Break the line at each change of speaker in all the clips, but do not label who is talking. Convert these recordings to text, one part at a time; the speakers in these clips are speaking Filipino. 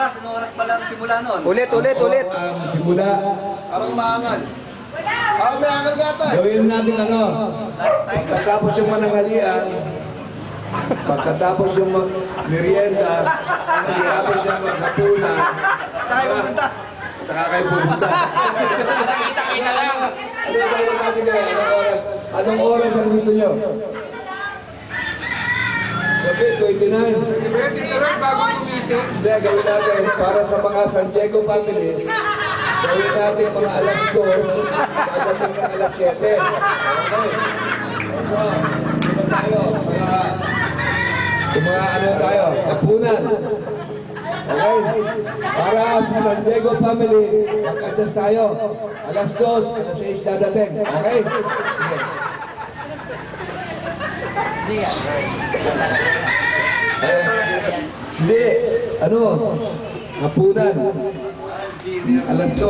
Anong oras pala ang simula nun?
Ulit.
Simula.
Parang maangal. Parang may angal gata.
Gawin natin ano. Pagkatapos yung mananghalian, pagkatapos yung merienda, pagkatapos yung maghapunan, saka kayo pumunta.
Kita-kita lang.
Ano yung gawin natin ngayon? Anong oras? Anong oras ang gusto nyo? Okay, 29.
Bago meeting.
Hindi, gawin natin para sa mga San Diego family. Gawin natin mga alas 2, pagdating ng alas 7. Okay. So, dito tayo. Mga ano tayo, kapunan. Okay? Para sa San Diego family, mag-adjust tayo. Alas 2, alas 6 dadating. Okay? Sige. Hindi. Ano? Kapunan. Alas 2.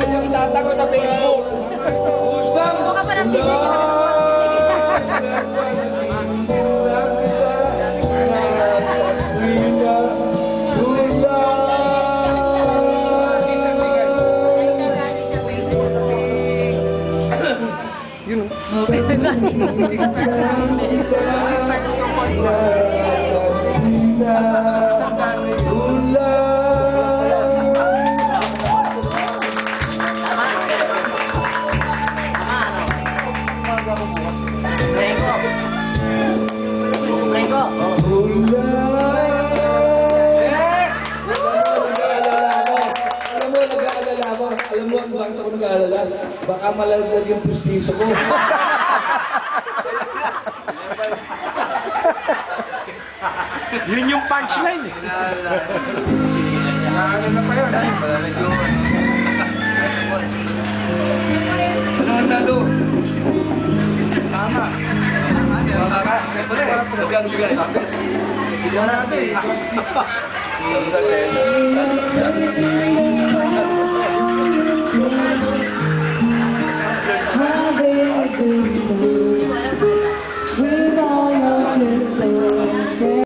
Yung tatago sa Facebook. Usang! Buka pa ng video.
Alam mo, bakit ako nag-aalala? Baka malaglag yung pustiso ko.
Yun yung punchline eh.
Ano na pa yun? Ano ang talo? Tama. Tama. Bigyan. Bigyan natin.